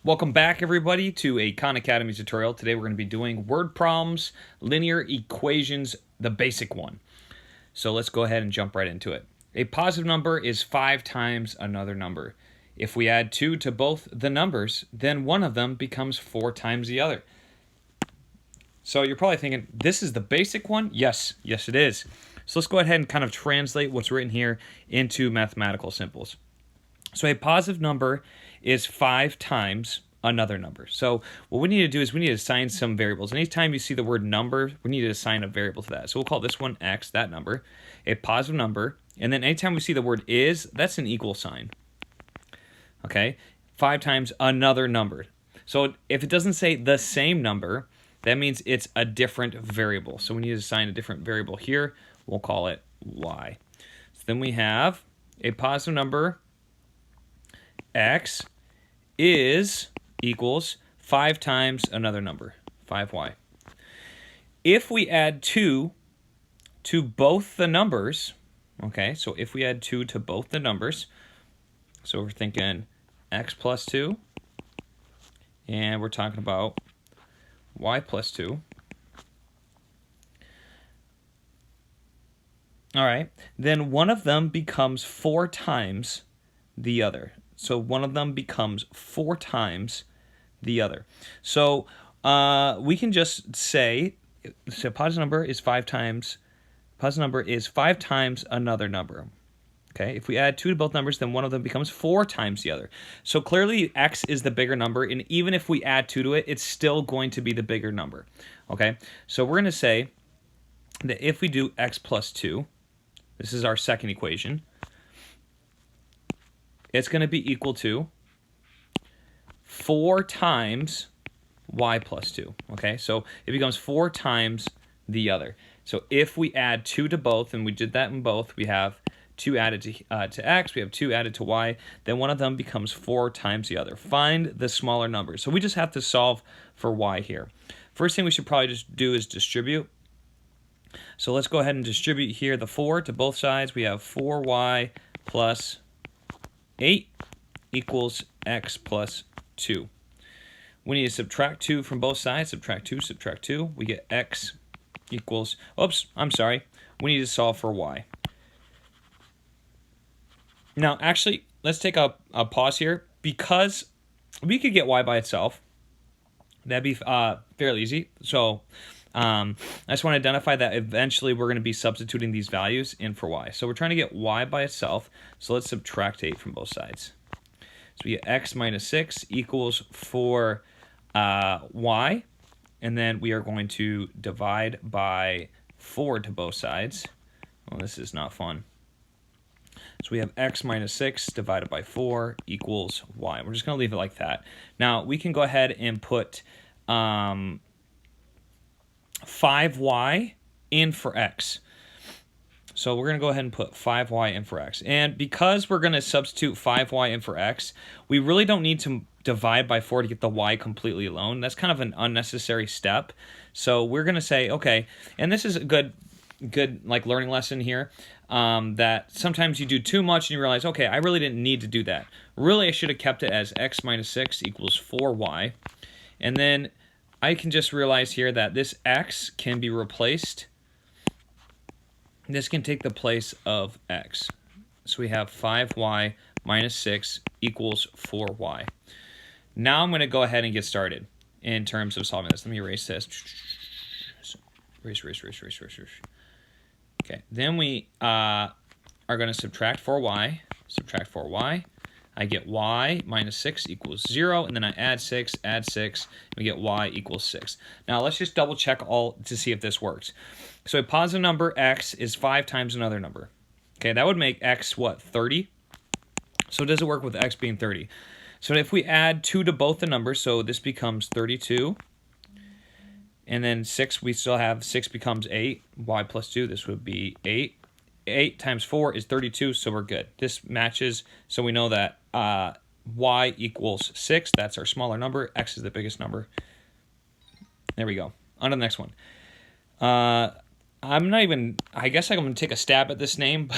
Welcome back, everybody, to a Khan Academy tutorial. Today we're going to be doing word problems, linear equations, the basic one. So let's go ahead and jump right into it. A positive number is 5 times another number. If we add 2 to both the numbers, then one of them becomes 4 times the other. So you're probably thinking, this is the basic one? Yes, it is. So let's go ahead and kind of translate what's written here into mathematical symbols. So a positive number is 5 times another number. So what we need to do is we need to assign some variables. Anytime you see the word number, we need to assign a variable to that. So we'll call this one x, that number, a positive number. And then anytime we see the word is, that's an equal sign. Okay? 5 times another number. So if it doesn't say the same number, that means it's a different variable. So we need to assign a different variable here. We'll call it y. So then we have a positive number x is equals 5 times another number, 5y. If we add 2 to both the numbers, okay, so if we add 2 to both the numbers, so we're thinking x plus 2, and we're talking about y plus 2. All right, then one of them becomes 4 times the other. So one of them becomes 4 times the other. So we can just say, so positive number is 5 times another number. Okay, if we add 2 to both numbers, then one of them becomes 4 times the other. So clearly x is the bigger number, and even if we add 2 to it, it's still going to be the bigger number. Okay, so we're going to say that if we do x plus 2, this is our second equation, it's going to be equal to 4 times y plus 2. Okay, so it becomes 4 times the other. So if we add 2 to both, and we did that in both, we have 2 added to x, we have 2 added to y, then one of them becomes 4 times the other. Find the smaller number. So we just have to solve for y here. First thing we should probably just do is distribute. So let's go ahead and distribute here the 4 to both sides. We have 4y plus 8 equals x plus 2. We need to subtract 2 from both sides. Subtract 2, subtract 2. We get x equals, oops, I'm sorry. We need to solve for y. Now, actually, let's take a pause here. Because we could get y by itself. That'd be fairly easy. So I just want to identify that eventually we're going to be substituting these values in for y. So we're trying to get y by itself. So let's subtract 8 from both sides. So we get x minus 6 equals 4 y. And then we are going to divide by 4 to both sides. Well, this is not fun. So we have x minus 6 divided by 4 equals y. We're just going to leave it like that. Now, we can go ahead and put 5y in for x. So we're going to go ahead and put 5y in for x. And because we're going to substitute 5y in for x, we really don't need to divide by 4 to get the y completely alone. That's kind of an unnecessary step. So we're going to say, okay, and this is a good like learning lesson here, that sometimes you do too much and you realize, okay, I really didn't need to do that. Really, I should have kept it as x minus 6 equals 4y. And then I can just realize here that this x can be replaced. This can take the place of x. So we have 5y minus 6 equals 4y. Now I'm going to go ahead and get started in terms of solving this. Let me erase this. Erase. Okay, then we are going to subtract 4y. Subtract 4y. I get y minus 6 equals 0, and then I add 6, and we get y equals 6. Now let's just double check all to see if this works. So a positive number x is 5 times another number. Okay, that would make x what, 30? So does it work with x being 30? So if we add 2 to both the numbers, so this becomes 32, and then 6, we still have 6 becomes 8, y plus 2, this would be 8. 8 times 4 is 32, so we're good. This matches, so we know that y equals 6. That's our smaller number. X is the biggest number. There we go. On to the next one. I guess I'm going to take a stab at this name.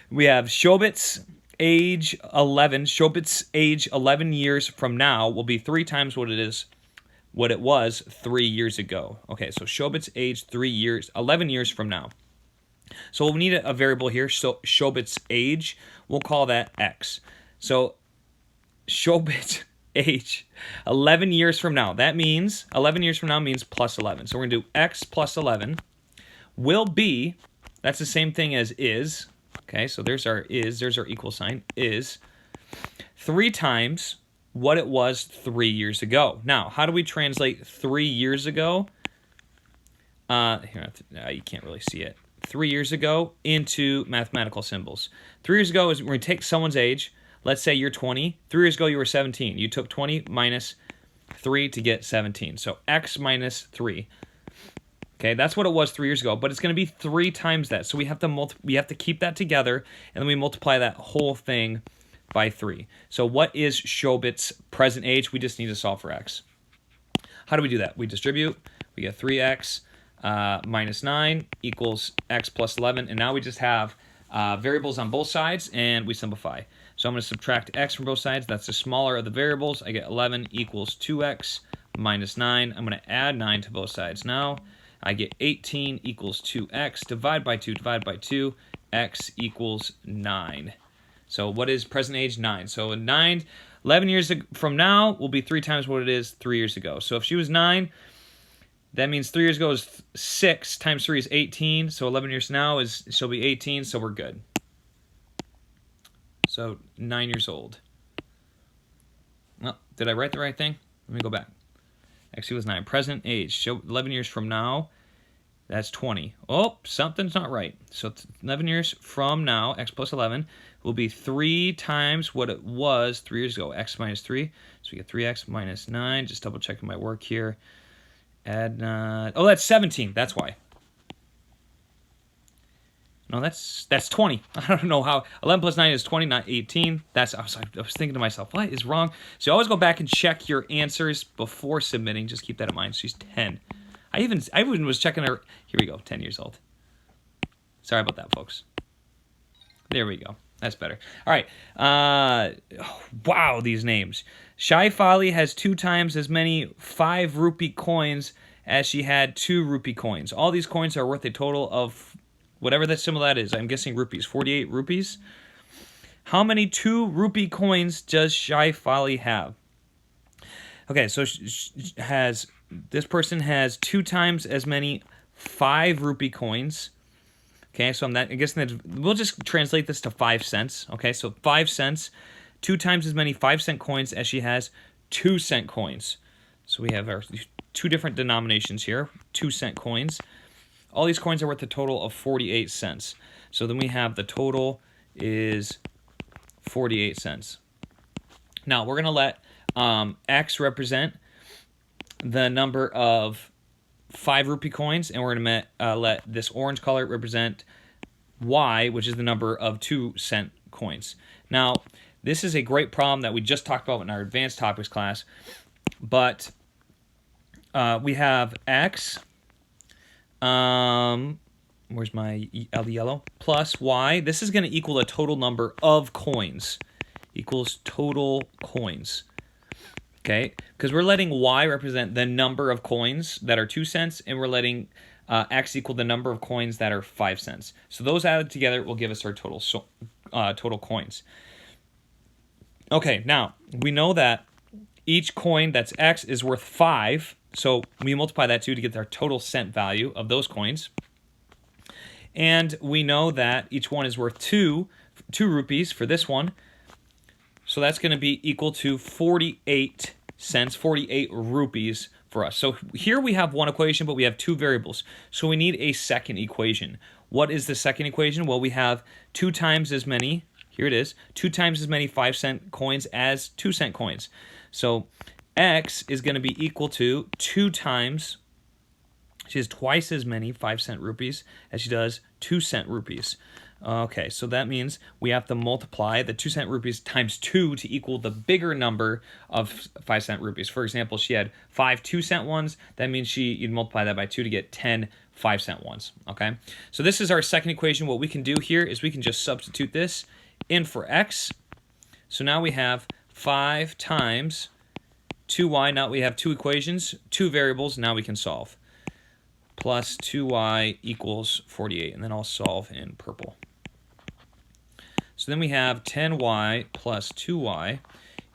We have Shobits age 11, Shobit's age 11 years from now will be 3 times what it was 3 years ago. Okay, so Shobit's age 11 years from now. So we'll need a variable here, so Shobit's age, we'll call that x. So Shobit's age 11 years from now, that means 11 years from now means plus 11. So we're going to do x plus 11 will be, that's the same thing as is. Okay, so there's our equal sign, is 3 times what it was 3 years ago. Now, how do we translate 3 years ago? Here, you can't really see it. 3 years ago into mathematical symbols. 3 years ago is we're going to take someone's age. Let's say you're 20. 3 years ago you were 17. You took 20 minus 3 to get 17. So x minus 3. Okay, that's what it was 3 years ago, but it's going to be 3 times that. So we have to keep that together, and then we multiply that whole thing by 3. So what is Shobit's present age? We just need to solve for x. How do we do that? We distribute. We get 3x minus 9 equals x plus 11, and now we just have variables on both sides, and we simplify. So I'm going to subtract x from both sides. That's the smaller of the variables. I get 11 equals 2x minus 9. I'm going to add 9 to both sides now. I get 18 equals 2x. Divide by 2, x equals 9. So what is present age? 9. So 11 years from now will be 3 times what it is 3 years ago. So if she was 9, that means 3 years ago is 6 times 3 is 18. So 11 years from now she'll be 18, so we're good. So 9 years old. Well, did I write the right thing? Let me go back. Actually, it was 9. Present age. So 11 years from now, that's 20. Oh, something's not right. So 11 years from now, x plus 11, will be 3 times what it was 3 years ago, x minus 3. So we get 3x minus 9. Just double checking my work here. Add, oh, that's 17. That's why. No, that's 20. I don't know how. 11 plus 9 is 20, not 18. I was thinking to myself, what is wrong? So always go back and check your answers before submitting. Just keep that in mind. She's 10. I even was checking her. Here we go, 10 years old. Sorry about that, folks. There we go. That's better. All right. Wow, these names. Shaifali has 2 times as many 5 rupee coins as she had 2 rupee coins. All these coins are worth a total of whatever that symbol that is. I'm guessing rupees. 48 rupees. How many 2 rupee coins does Shaifali have? Okay, so this person has 2 times as many 5 rupee coins. Okay, so I guess we'll just translate this to 5 cents. Okay, so 5 cents, 2 times as many 5-cent coins as she has 2-cent coins. So we have our 2 different denominations here, 2-cent coins. All these coins are worth a total of 48 cents. So then we have the total is 48 cents. Now we're going to let X represent the number of 5 rupee coins, and we're going to let this orange color represent Y, which is the number of 2-cent coins. Now, this is a great problem that we just talked about in our advanced topics class, but we have X, where's my yellow, plus Y. This is going to equal a total number of coins, equals total coins. Okay, because we're letting Y represent the number of coins that are 2 cents, and we're letting X equal the number of coins that are 5 cents. So those added together will give us our total coins. Okay, now we know that each coin that's X is worth 5, so we multiply that 2 to get our total cent value of those coins. And we know that each one is worth 2 rupees for this one. So that's going to be equal to 48 cents, 48 rupees for us. So here we have one equation, but we have 2 variables. So we need a second equation. What is the second equation? Well, we have 2 times as many, here it is, 2 times as many 5-cent coins as 2-cent coins. So X is going to be equal to 2 times, she has twice as many 5-cent rupees as she does 2-cent rupees. Okay, so that means we have to multiply the 2-cent rupees times 2 to equal the bigger number of 5-cent rupees. For example, she had 5 2-cent ones. That means you'd multiply that by 2 to get 10 5-cent ones. Okay, so this is our second equation. What we can do here is we can just substitute this in for X. So now we have 5 times 2y. Now we have two equations, two variables. Now we can solve. Plus 2y equals 48. And then I'll solve in purple. So then we have 10y plus 2y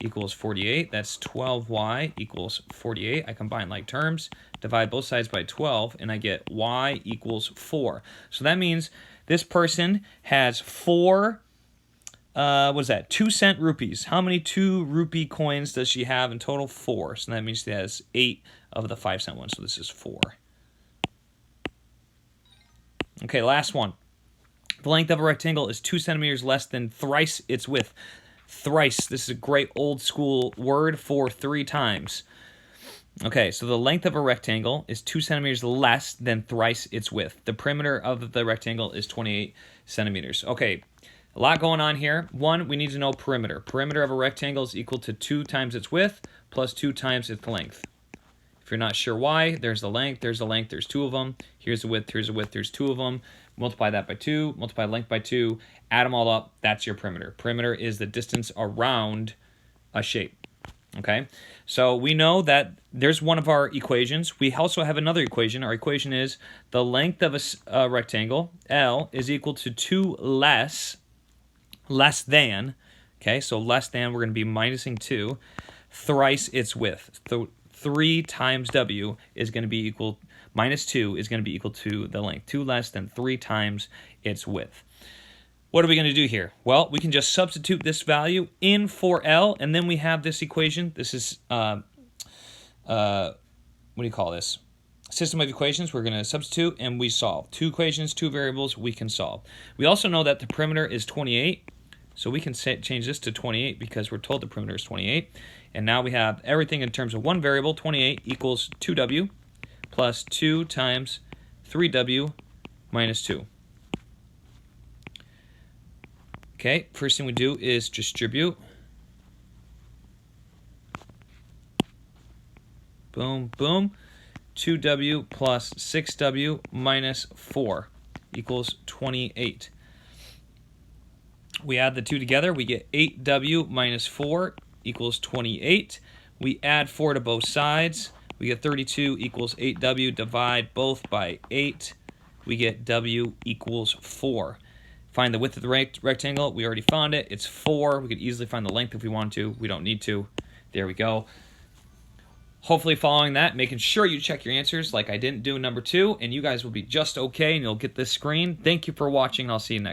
equals 48. That's 12y equals 48. I combine like terms, divide both sides by 12, and I get y equals 4. So that means this person has 4, what is that, 2-cent rupees. How many 2 rupee coins does she have in total? 4. So that means she has 8 of the 5-cent ones. So this is 4. Okay, last one. The length of a rectangle is 2 centimeters less than thrice its width. Thrice, this is a great old school word for 3 times. Okay, so the length of a rectangle is 2 centimeters less than thrice its width. The perimeter of the rectangle is 28 centimeters. Okay, a lot going on here. One, we need to know perimeter. Perimeter of a rectangle is equal to 2 times its width plus 2 times its length. If you're not sure why, there's the length, there's 2 of them. Here's the width, there's 2 of them. Multiply that by 2, multiply length by 2, add them all up, that's your perimeter. Perimeter is the distance around a shape, okay? So we know that there's one of our equations. We also have another equation. Our equation is the length of a rectangle, L, is equal to 2 less than, okay? So less than, we're going to be minusing 2, thrice its width. So 3 times W is going to be equal, minus 2 is going to be equal to the length. 2 less than 3 times its width. What are we going to do here? Well, we can just substitute this value in for L, and then we have this equation. This is, what do you call this? System of equations. We're going to substitute, and we solve. 2 equations, 2 variables, we can solve. We also know that the perimeter is 28, so we can change this to 28 because we're told the perimeter is 28. And now we have everything in terms of one variable. 28 equals 2w plus 2 times 3w minus 2. Okay, first thing we do is distribute. Boom, boom. 2w plus 6w minus 4 equals 28. We add the 2 together, we get 8w minus 4 equals 28. We add 4 to both sides. We get 32 equals 8w. Divide both by 8. We get w equals 4. Find the width of the rectangle. We already found it. It's 4. We could easily find the length if we want to. We don't need to. There we go. Hopefully following that, making sure you check your answers like I didn't do in number 2, and you guys will be just okay, and you'll get this screen. Thank you for watching. I'll see you next time.